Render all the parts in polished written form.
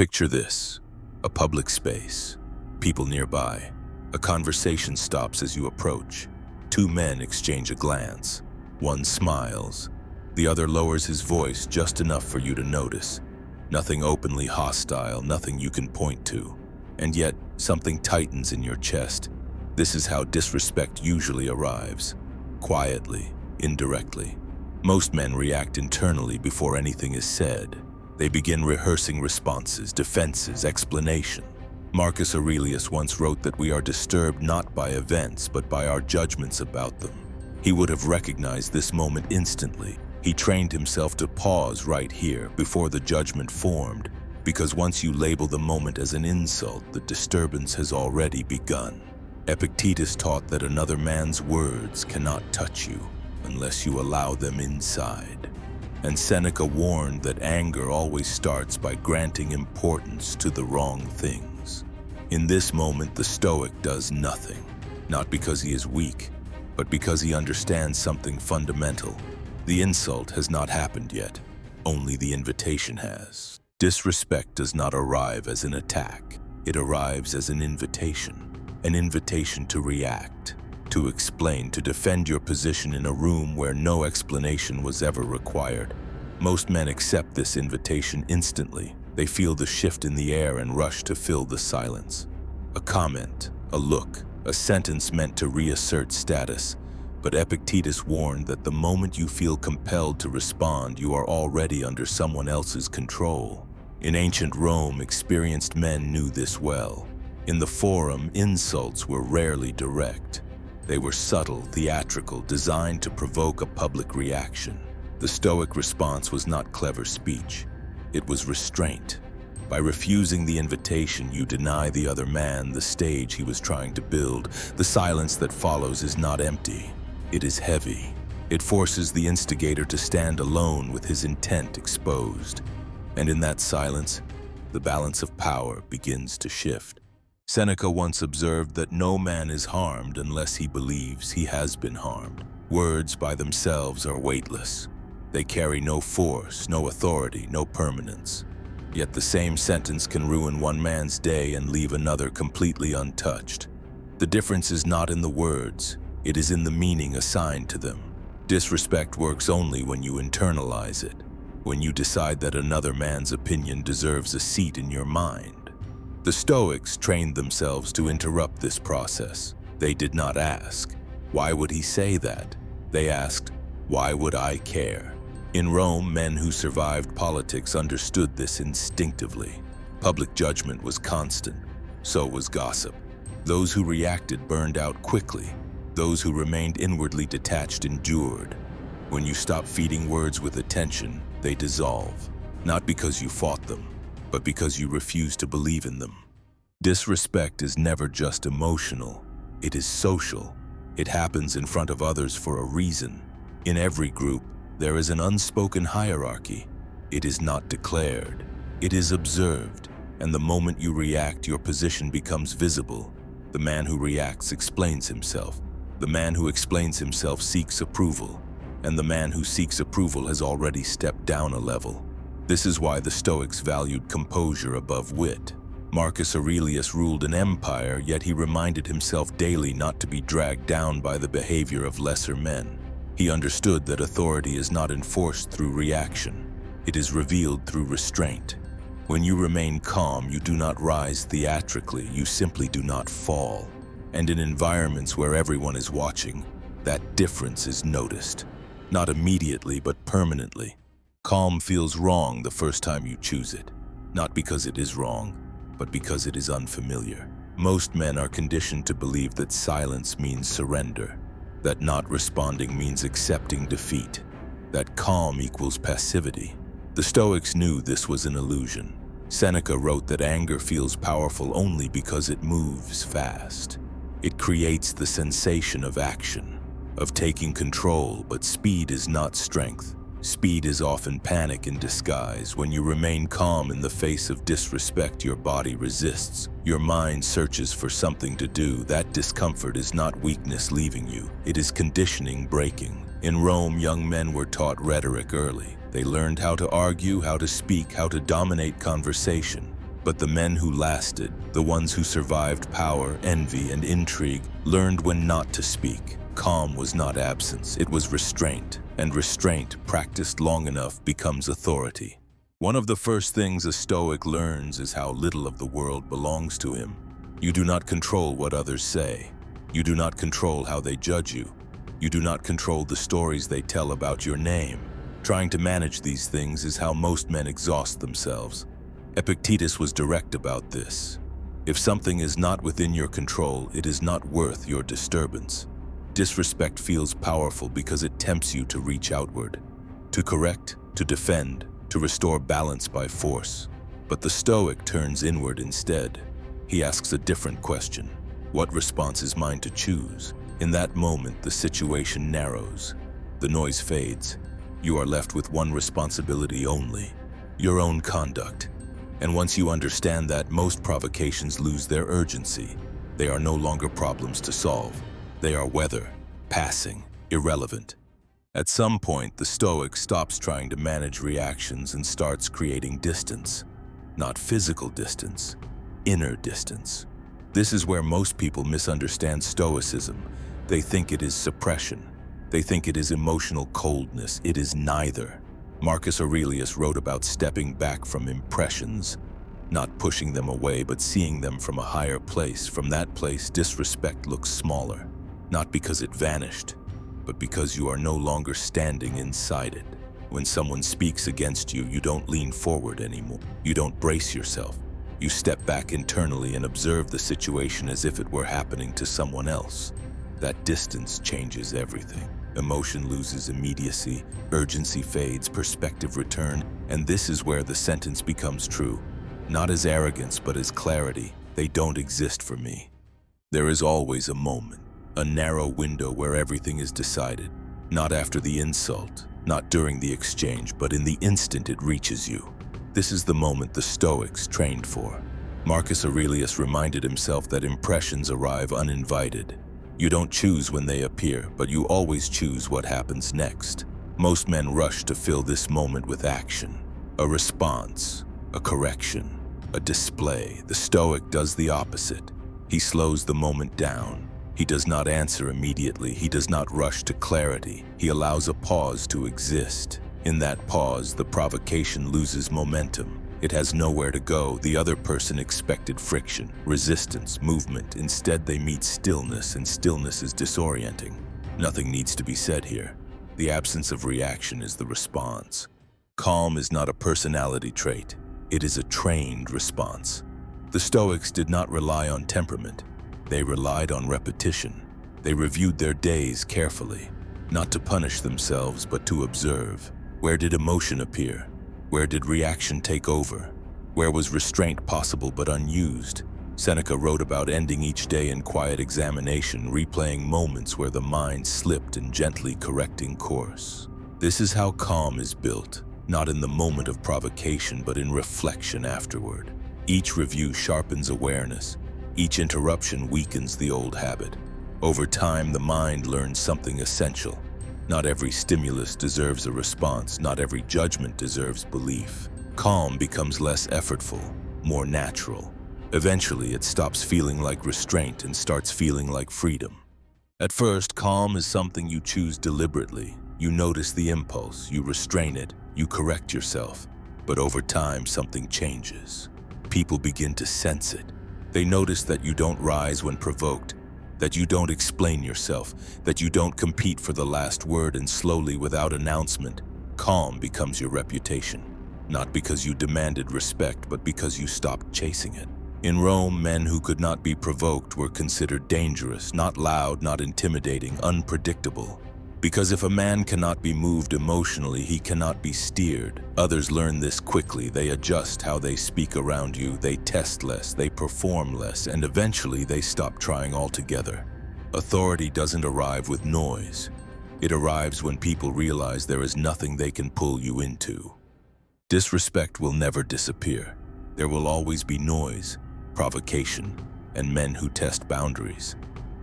Picture this: a public space, people nearby. A conversation stops as you approach. Two men exchange a glance. One smiles. The other lowers his voice just enough for you to notice. Nothing openly hostile, nothing you can point to. And yet, something tightens in your chest. This is how disrespect usually arrives. Quietly, indirectly. Most men react internally before anything is said. They begin rehearsing responses, defenses, explanation. Marcus Aurelius once wrote that we are disturbed not by events, but by our judgments about them. He would have recognized this moment instantly. He trained himself to pause right here before the judgment formed, because once you label the moment as an insult, the disturbance has already begun. Epictetus taught that another man's words cannot touch you unless you allow them inside. And Seneca warned that anger always starts by granting importance to the wrong things. In this moment, the Stoic does nothing, not because he is weak, but because he understands something fundamental. The insult has not happened yet, only the invitation has. Disrespect does not arrive as an attack, it arrives as an invitation to react, to explain, to defend your position in a room where no explanation was ever required. Most men accept this invitation instantly. They feel the shift in the air and rush to fill the silence. A comment, a look, a sentence meant to reassert status. But Epictetus warned that the moment you feel compelled to respond, you are already under someone else's control. In ancient Rome, experienced men knew this well. In the Forum, insults were rarely direct. They were subtle, theatrical, designed to provoke a public reaction. The Stoic response was not clever speech. It was restraint. By refusing the invitation, you deny the other man the stage he was trying to build. The silence that follows is not empty. It is heavy. It forces the instigator to stand alone with his intent exposed. And in that silence, the balance of power begins to shift. Seneca once observed that no man is harmed unless he believes he has been harmed. Words by themselves are weightless. They carry no force, no authority, no permanence. Yet the same sentence can ruin one man's day and leave another completely untouched. The difference is not in the words, it is in the meaning assigned to them. Disrespect works only when you internalize it, when you decide that another man's opinion deserves a seat in your mind. The Stoics trained themselves to interrupt this process. They did not ask, "Why would he say that?" They asked, "Why would I care?" In Rome, men who survived politics understood this instinctively. Public judgment was constant, so was gossip. Those who reacted burned out quickly. Those who remained inwardly detached endured. When you stop feeding words with attention, they dissolve. Not because you fought them, but because you refuse to believe in them. Disrespect is never just emotional, it is social. It happens in front of others for a reason. In every group, there is an unspoken hierarchy. It is not declared, it is observed, and the moment you react, your position becomes visible. The man who reacts explains himself. The man who explains himself seeks approval, and the man who seeks approval has already stepped down a level. This is why the Stoics valued composure above wit. Marcus Aurelius ruled an empire, yet he reminded himself daily not to be dragged down by the behavior of lesser men. He understood that authority is not enforced through reaction. It is revealed through restraint. When you remain calm, you do not rise theatrically, you simply do not fall. And in environments where everyone is watching, that difference is noticed. Not immediately, but permanently. Calm feels wrong the first time you choose it. Not because it is wrong, but because it is unfamiliar. Most men are conditioned to believe that silence means surrender, that not responding means accepting defeat, that calm equals passivity. The Stoics knew this was an illusion. Seneca wrote that anger feels powerful only because it moves fast. It creates the sensation of action, of taking control, but speed is not strength. Speed is often panic in disguise. When you remain calm in the face of disrespect, your body resists. Your mind searches for something to do. That discomfort is not weakness leaving you. It is conditioning breaking. In Rome, young men were taught rhetoric early. They learned how to argue, how to speak, how to dominate conversation. But the men who lasted, the ones who survived power, envy, and intrigue, learned when not to speak. Calm was not absence, it was restraint, and restraint, practiced long enough, becomes authority. One of the first things a Stoic learns is how little of the world belongs to him. You do not control what others say. You do not control how they judge you. You do not control the stories they tell about your name. Trying to manage these things is how most men exhaust themselves. Epictetus was direct about this. If something is not within your control, it is not worth your disturbance. Disrespect feels powerful because it tempts you to reach outward, to correct, to defend, to restore balance by force. But the Stoic turns inward instead. He asks a different question. What response is mine to choose? In that moment, the situation narrows. The noise fades. You are left with one responsibility only: your own conduct. And once you understand that, most provocations lose their urgency. They are no longer problems to solve. They are weather, passing, irrelevant. At some point, the Stoic stops trying to manage reactions and starts creating distance. Not physical distance, inner distance. This is where most people misunderstand Stoicism. They think it is suppression. They think it is emotional coldness. It is neither. Marcus Aurelius wrote about stepping back from impressions, not pushing them away, but seeing them from a higher place. From that place, disrespect looks smaller, not because it vanished, but because you are no longer standing inside it. When someone speaks against you, you don't lean forward anymore. You don't brace yourself. You step back internally and observe the situation as if it were happening to someone else. That distance changes everything. Emotion loses immediacy, urgency fades, perspective returns, and this is where the sentence becomes true. Not as arrogance, but as clarity. They don't exist for me. There is always a moment, a narrow window where everything is decided. Not after the insult, not during the exchange, but in the instant it reaches you. This is the moment the Stoics trained for. Marcus Aurelius reminded himself that impressions arrive uninvited. You don't choose when they appear, but you always choose what happens next. Most men rush to fill this moment with action, a response, a correction, a display. The Stoic does the opposite. He slows the moment down. He does not answer immediately. He does not rush to clarity. He allows a pause to exist. In that pause, the provocation loses momentum. It has nowhere to go. The other person expected friction, resistance, movement. Instead, they meet stillness, and stillness is disorienting. Nothing needs to be said here. The absence of reaction is the response. Calm is not a personality trait. It is a trained response. The Stoics did not rely on temperament. They relied on repetition. They reviewed their days carefully, not to punish themselves, but to observe. Where did emotion appear? Where did reaction take over? Where was restraint possible but unused? Seneca wrote about ending each day in quiet examination, replaying moments where the mind slipped and gently correcting course. This is how calm is built, not in the moment of provocation, but in reflection afterward. Each review sharpens awareness. Each interruption weakens the old habit. Over time, the mind learns something essential. Not every stimulus deserves a response. Not every judgment deserves belief. Calm becomes less effortful, more natural. Eventually, it stops feeling like restraint and starts feeling like freedom. At first, calm is something you choose deliberately. You notice the impulse, you restrain it, you correct yourself. But over time, something changes. People begin to sense it. They notice that you don't rise when provoked, that you don't explain yourself, that you don't compete for the last word, and slowly, without announcement, calm becomes your reputation. Not because you demanded respect, but because you stopped chasing it. In Rome, men who could not be provoked were considered dangerous, not loud, not intimidating, unpredictable. Because if a man cannot be moved emotionally, he cannot be steered. Others learn this quickly. They adjust how they speak around you. They test less, they perform less, and eventually they stop trying altogether. Authority doesn't arrive with noise. It arrives when people realize there is nothing they can pull you into. Disrespect will never disappear. There will always be noise, provocation, and men who test boundaries.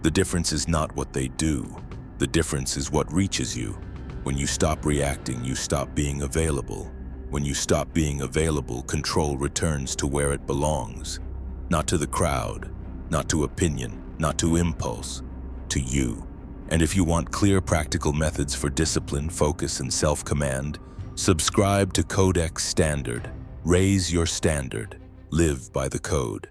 The difference is not what they do. The difference is what reaches you. When you stop reacting, you stop being available. When you stop being available, control returns to where it belongs. Not to the crowd, not to opinion, not to impulse, to you. And if you want clear, practical methods for discipline, focus, and self-command, subscribe to Codex Standard. Raise your standard. Live by the code.